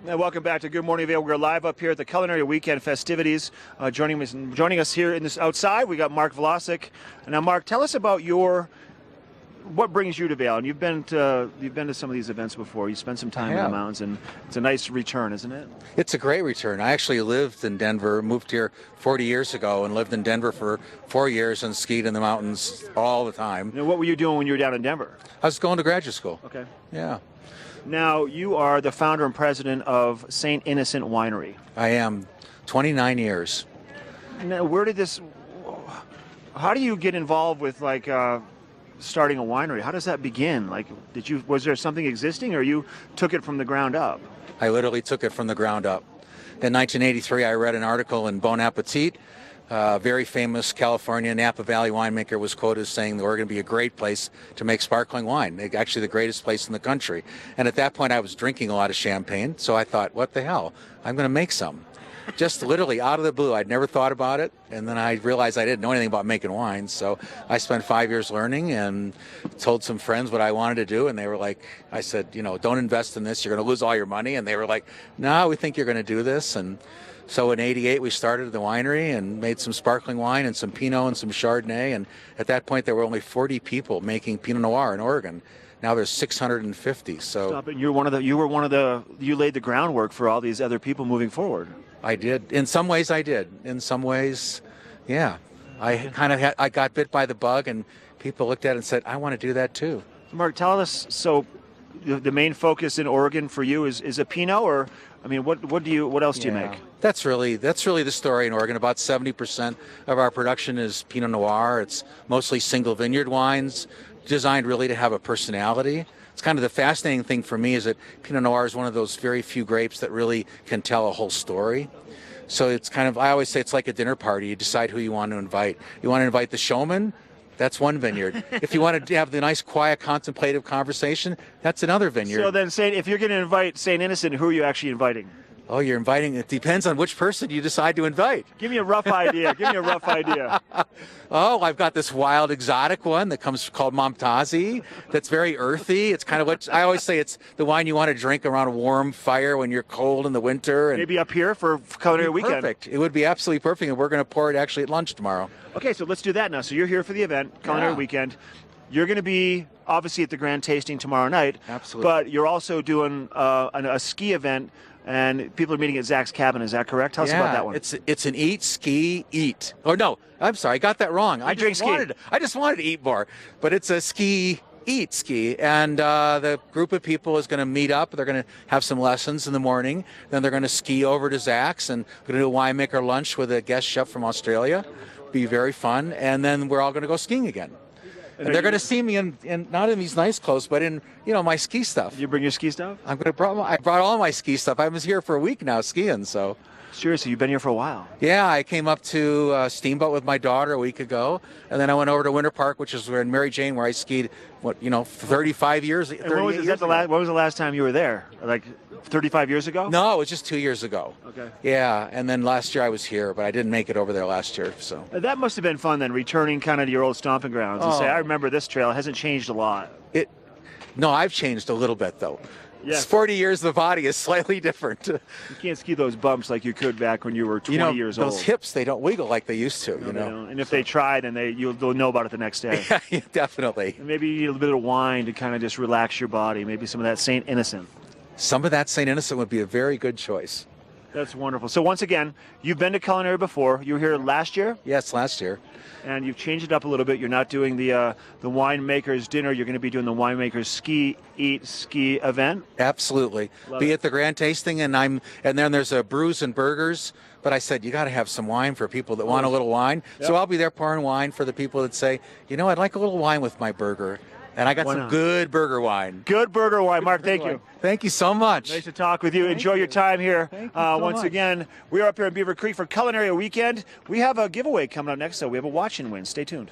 And welcome back to Good Morning Vail. We're live up here at the Culinary Weekend festivities. Joining us here in this outside, we got Mark Vlossak. Now, Mark, tell us about what brings you to Vail. And you've been to some of these events before. You spent some time in the mountains, and it's a nice return, isn't it? It's a great return. I actually lived in Denver, moved here 40 years ago, and lived in Denver for 4 years and skied in the mountains all the time. Now, what were you doing when you were down in Denver? I was going to graduate school. Okay. Yeah. Now, you are the founder and president of St. Innocent Winery. I am. 29 years. Now, how do you get involved with, starting a winery? How does that begin? Was there something existing, or you took it from the ground up? I literally took it from the ground up. In 1983, I read an article in Bon Appetit. Very famous California Napa Valley winemaker was quoted as saying that Oregon would be a great place to make sparkling wine, actually the greatest place in the country. And at that point, I was drinking a lot of champagne, so I thought, what the hell? I'm going to make some. Just literally out of the blue. I'd never thought about it, and then I realized I didn't know anything about making wine, so I spent 5 years learning and told some friends what I wanted to do, and they were like, I said, don't invest in this, you're going to lose all your money, and they were like, no, we think you're going to do this. And so in '88 we started the winery and made some sparkling wine and some Pinot and some Chardonnay, and at that point there were only 40 people making Pinot Noir in Oregon. Now there's 650. So stop it. You laid the groundwork for all these other people moving forward. I did. In some ways I did. In some ways, yeah. I got bit by the bug, and people looked at it and said, I want to do that too. Mark, tell us, so the main focus in Oregon for you is a Pinot, or what else do you make? That's really the story in Oregon. About 70% of our production is Pinot Noir. It's mostly single vineyard wines, designed really to have a personality. It's kind of the fascinating thing for me is that Pinot Noir is one of those very few grapes that really can tell a whole story. So it's kind of, I always say it's like a dinner party. You decide who you want to invite. You want to invite the showman? That's one vineyard. If you want to have the nice, quiet, contemplative conversation, that's another vineyard. So then, if you're going to invite St. Innocent, who are you actually inviting? Oh, you're inviting, it depends on which person you decide to invite. Give me a rough idea. Oh, I've got this wild exotic one that comes called Momtazi that's very earthy. It's kind of what I always say, it's the wine you want to drink around a warm fire when you're cold in the winter. And maybe up here for Culinary Weekend. Perfect. It would be absolutely perfect, and we're going to pour it actually at lunch tomorrow. Okay, so let's do that now. So you're here for the event, Culinary Weekend. You're going to be obviously at the grand tasting tomorrow night. Absolutely. But you're also doing a ski event, and people are meeting at Zach's cabin. Is that correct? Tell us about that one. It's an eat, ski, eat. Oh, no, I'm sorry. I got that wrong. I just wanted to eat more. But it's a ski, eat, ski. And the group of people is going to meet up. They're going to have some lessons in the morning. Then they're going to ski over to Zach's, and we're going to do a winemaker lunch with a guest chef from Australia. Be very fun. And then we're all going to go skiing again. And they're going to see me in not in these nice clothes, but in my ski stuff. You bring your ski stuff? I brought all my ski stuff. I was here for a week now skiing, so. Seriously, you've been here for a while. Yeah, I came up to Steamboat with my daughter a week ago, and then I went over to Winter Park, which is where in Mary Jane, where I skied, 35 years. And when was the last time you were there? Like 35 years ago? No, it was just 2 years ago. Okay. Yeah, and then last year I was here, but I didn't make it over there last year. So that must have been fun then, returning kind of to your old stomping grounds and say, I remember this trail. It hasn't changed a lot. No, I've changed a little bit though. Yes. 40 years, the body is slightly different. You can't ski those bumps like you could back when you were 20 years old. Those hips, they don't wiggle like they used to, They don't. And if they tried, then you'll know about it the next day. Yeah, definitely. And maybe you need a little bit of wine to kind of just relax your body. Maybe some of that St. Innocent. Some of that St. Innocent would be a very good choice. That's wonderful. So once again, you've been to Culinary before. You were here last year? Yes, last year. And you've changed it up a little bit. You're not doing the winemaker's dinner. You're going to be doing the winemaker's ski event. Absolutely. Be at the grand tasting, and then there's a brews and burgers. But I said, you got to have some wine for people that want a little wine. Yep. So I'll be there pouring wine for the people that say, I'd like a little wine with my burger. And I got some good burger wine. Good burger wine. Mark, thank you. Thank you so much. Nice to talk with you. Enjoy your time here. Once again, we are up here in Beaver Creek for Culinary Weekend. We have a giveaway coming up next, so we have a watch and win. Stay tuned.